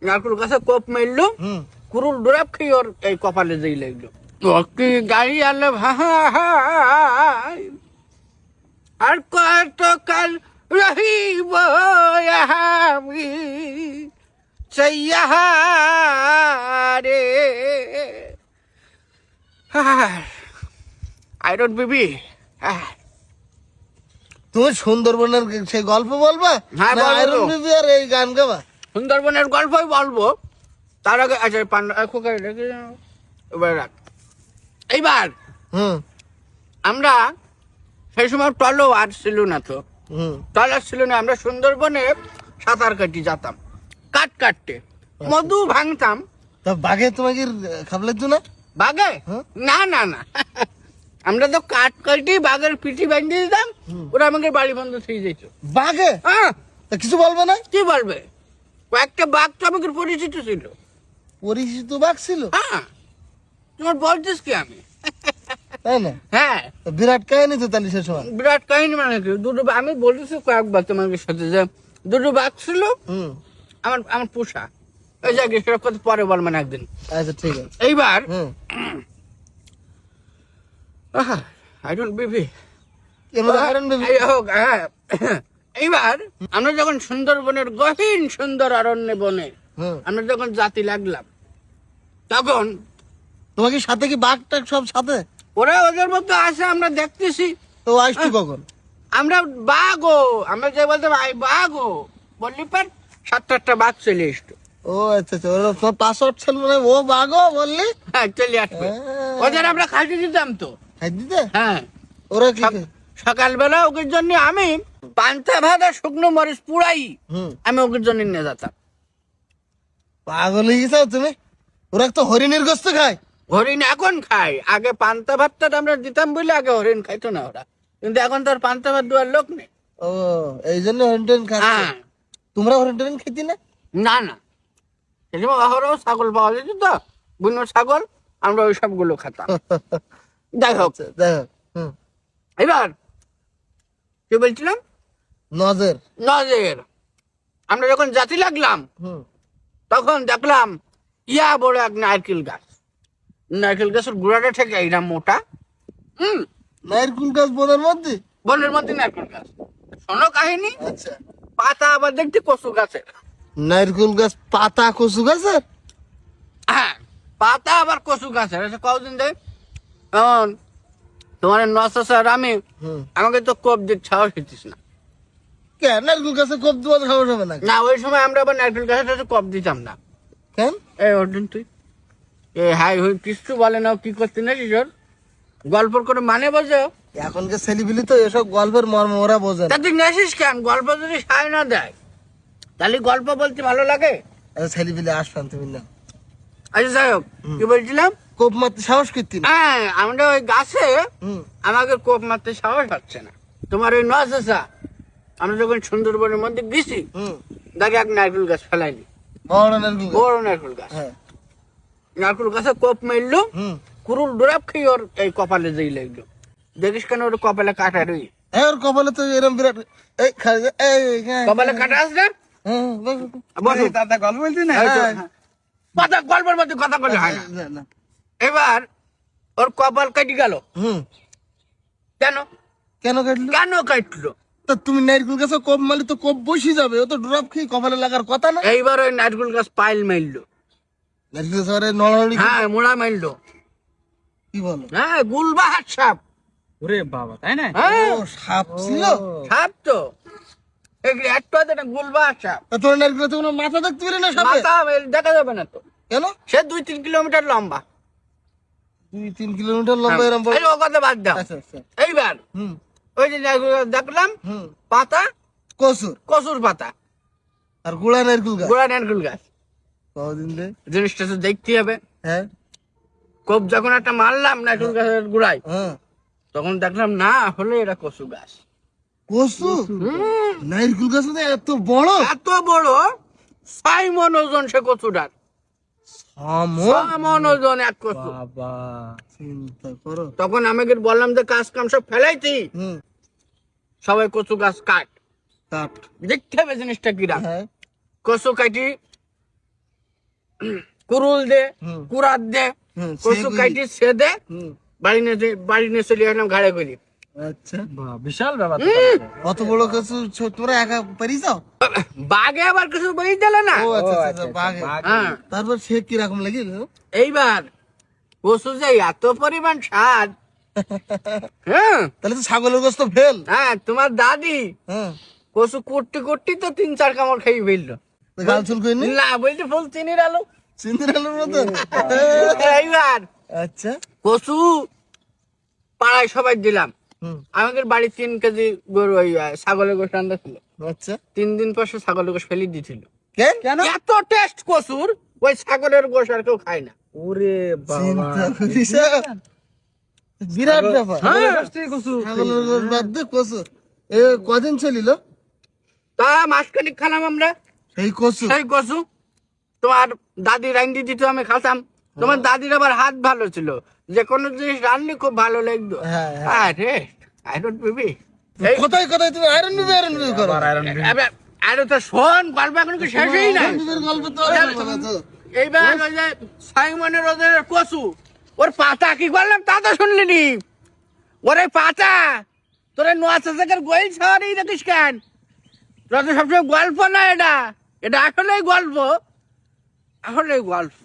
নারকুল গাছে কোপ মারলো, কুরুল ডোরাপ খেয়ে ওর এই কপালে যেই লাগলো। কি গাড়ি আলে ভাই, আর কত কাল রহিব আমি রে। আইরন বিবি, তুমি সুন্দরবনের সেই গল্প বলবা? হ্যাঁ, না বলবো। আয়রন বিবি আর এই গান গাবা? সুন্দরবনের গল্পই বলবো। তার আগে আচ্ছা এবার রাখ। এইবার আমরা সেই সময় টলও আর ছিল না, তো টলার ছিল না। আমরা সুন্দরবনে সাঁতার কাটি যেতাম, কাটতে মধু ভাঙতাম। তা বাঘে তোমাকে খাবলে তো না? বাঘে না না না, আমরা তো কাটি বাঘের পিঠি বাঁধিয়ে দিতাম, ওরা আমাকে বাড়ি বন্ধ থেকে যেত। বাঘে? হ্যাঁ, তা কিছু বলবে না? কি বলবে? কয়েকটা বাঘ তো আমাকে পরিচিত ছিল। পরিচিত বাঘ ছিল? হ্যাঁ, তোমার বলছিস কি আমি? তাই না? হ্যাঁ, বিরাট কাহিনী তো তাহলে সে সময়। বিরাট কাহিনী মানে কি, দুটো আমি বলেছি কয়েকবার তোমার সাথে যে দুটো বাঘ ছিল আমার আমার পোষা। ওই জায়গায় সেটা কথা পরে বল, মানে একদিন। আচ্ছা ঠিক আছে। এইবার আইরন বিবি, আয়রন বিবি এইবার আমরা যখন সুন্দরবনের গহীন সুন্দর অরণ্য বনে আমরা যখন জাতি লাগলাম, তখন তোমাকে সাথে কি বাঘ টাঘ সব সাথে? ওরা ওদের মধ্যে আসে, আমরা দেখতেছি। তো আসছি কখন? আমরা বাঘো, আমরা যে বলতাম আই বাঘো বললি পার 7-8টা বাঘ চলে আসতো। ও আচ্ছা আচ্ছা, ওরা তোমার পাসওয়ার্ড ছিল মানে ও বাঘও বললি? হ্যাঁ, চলে আসবে। ওদের আমরা খাইতে দিতাম তো। খাই দিতে? হ্যাঁ, ওরা কি? সকালবেলা ওদের জন্য আমি পান্তা ভাত আর শুকনো মরিচ পুরাই আমি ওদের জন্য নিয়ে যেতাম। পাগল হয়ে গেছো তুমি? ওরা তো হরিণের গোস্ত খায়। হরিণ এখন খাই, আগে পান্তা ভাতটা আমরা দিতাম বলে আগে হরিণ খাইতো না ওরা, কিন্তু এখন তো আর পান্তা ভাত দেওয়ার লোক নেই। ও এই জন্য হরিণ টরিণ খাচ্ছে। হ্যাঁ, তোমরা হরিণ টরিণ খেতি না? না না, সেই সময় অহরহ ছাগল পাওয়া যেত তো, বুনো ছাগল, আমরা ওই সবগুলো খেতাম। যাই হোক, দেখো এবার কি বলছিলাম? নজর নজর, আমরা যখন জাতি লাগলাম তখন দেখলাম ইয়া বড় এক নারকেল গাছ। নারকেল গাছের গোড়াটা থেকে এইরকম মোটা। নারকুল গাছ বনের মধ্যে? বনের মধ্যে নারকেল গাছ। শোনো কাহিনী, আচ্ছা। পাতা আবার দেখতে কচু গাছের। নারকুল গাছ পাতা কচু গাছের? হ্যাঁ, পাতা আবার কচু গাছের। আচ্ছা, কতদিন দেয় এখন তোমার নসার আমি আমাকে তো কোপ দিক সাহস দিতিস না। কেন নারকুল গাছে কোপ দেওয়ার সাহস হবে না? না, ওই সময় আমরা আবার নারকেল গাছের সাথে কোপ দিতাম না। কেন? এই অর্জুন তুই হাই হই কিছু বলে না, কি করতে না কিশোর, গল্প করে মানে বোঝো। এখনকার ছেলেপিলি তো এসব গল্পের মর্ম ওরা বোঝে না। তা তুই নেছিস কেন? গল্প যদি সায় না দেয় তাহলে গল্প বলতে ভালো লাগে? ছেলেপিলি আসবেন তুমি না। আচ্ছা, যাই হোক, কি বলছিলাম? কোপ মারতে সাহস করতি না? হ্যাঁ, আমরা ওই গাছে আমাকে কোপ মারতে সাহস হচ্ছে না। তোমার ওই নসা আমরা যখন সুন্দরবনের মধ্যে গেছি, দেখে এক নারকেল গাছ ফেলাইনি, বড় নারকুল গাছ। বড় নারকেল গাছ। নারকেল গাছে কোপ মারলো, কুরুল ডোরাপ খেয়ে ওর এই কপালে যেই লাগলো। দেখিস কেন ওর কপালে কাটা রই? ওর কপালে তো এরকম বিরাট কপালে কাটা আছে না? বসো। দাদা গল্প বলছি না? কথা গল্পের মধ্যে কথা বলে হয় না। এবার ওর কপাল কেটে গেল। কেন? কেন কাটলো? কেন কাটলো? তা তুমি নারকুল গাছে কোপ মারলে তো কোপ বসে যাবে, ও তো ড্রপ খেয়ে কপালে লাগার কথা না। এইবার ওই নারকেল গাছ পাইল মারলো। নারকুল গাছে নড়ানড়ি? হ্যাঁ, মোড়া মারলো। কি বলো? হ্যাঁ, গুলবাহার সাপ। ওরে বাবা, তাই না? হ্যাঁ, ও সাপ ছিল? সাপ তো একটু আছে না, গুলবাহার সাপ। তা তোর নারকুল গাছে কোনো মাথা দেখতে পেলি না সাপে? মাথা দেখা যাবে না তো। কেন? সে 2-3 কিলোমিটার লম্বা। 2-3 কিলোমিটার লম্বা এরকম বড়? এই ও কথা বাদ দাও। আচ্ছা আচ্ছা। এইবার ওই যে নারকেল গাছ দেখলাম, পাতা কসুর কচুর পাতা আর গোড়া নারকুল গাছ। গোড়া নারকেল গাছ। কদিন রে? জিনিসটা তো দেখতে হবে। হ্যাঁ কোপ যখন একটা মারলাম নারকেল গাছের গোড়ায়, হ্যাঁ। তখন দেখলাম না হলে এটা কচু গাছ। কসু? নারকুল গাছ তো এত বড়? এত বড়, 6 মণ ওজন সে কচুটার। 6 মণ ওজন এক কচু। বাবা, চিন্তা করো। তখন আমাকে বললাম যে কাজ কাম সব ফেলাইতি, সবাই কচু গাছ কাট। কাট। দেখতে হবে জিনিসটা কিরা। হ্যাঁ। কচু কাটি কুরুল দে হুম। কুরাত দে হুম, কচু সেগুলি। কাটি সে দে হুম, বাড়ি নিয়ে চলে আসলাম ঘাড়ে করি আচ্ছা বাহ, বিশাল ব্যাপার তো হুম। তাহলে। অত বড় কচু তোমরা একা পারিস? বাঘে আবার কিছু বই দিলে না ও আচ্ছা ও, আচ্ছা, আচ্ছা, আচ্ছা, বাঘে। বাঘে। হ্যাঁ তারপর সে কিরকম লাগিল? এইবার কচু যে এত পরিমাণ স্বাদ হ্যাঁ তাহলে তো ছাগলের গোস্ত ফেল। হ্যাঁ তোমার দাদি হ্যাঁ, কচু করতে করতে তো 3-4 কামড় খেয়ে ফেললো তো গাল চুল করিনি? না বলছে ফুল চিনির আলু সিন্দির আলুর মতো? এইবার আচ্ছা। কচু পাড়ায় সবাই দিলাম হুম, আমাদের বাড়ি 3 কেজি গরু ওই ছাগলের গোশ রান্না ছিল আচ্ছা। 3 দিন পর সে ছাগলের গোশ ফেলে দিয়েছিল কেন? কেন? এত টেস্ট কচুর ওই ছাগলের গোশ আর কেউ খায় না ওরে বাবা চিন্তা করিস? বিরাট ব্যাপার। হ্যাঁ। ছাগলের গোস্ত বাদ দে, কচু এ কদিন চলিল তা মাসখানিক খালাম আমরা সেই কচু? সেই কচু তোমার দাদি রান্দি দিত আমি খাতাম তোমার দাদির আবার হাত ভালো ছিল যে কোনো জিনিস রান্নি খুব ভালো লাগতো হ্যাঁ, হ্যাঁ। আরে আই ডোন্ট বেবি এই কোথায় কোথায় তুমি আয়রন বিবি করো? এবার আরে তো শোন গল্প এখন কি শেষই নাই আয়রন বিবির গল্প তো অনেক কথা তো। এইবার ওই যে সাইমনের ওদের কচু ওর পাতা কি করলাম তা তো শুনলি নি ওরে পাতা তোরে নোয়া চাষের গোয়েল শহরেই দেখিস কেন তোরা তো সবসময় গল্প না এটা এটা আসলেই গল্প আসলেই গল্প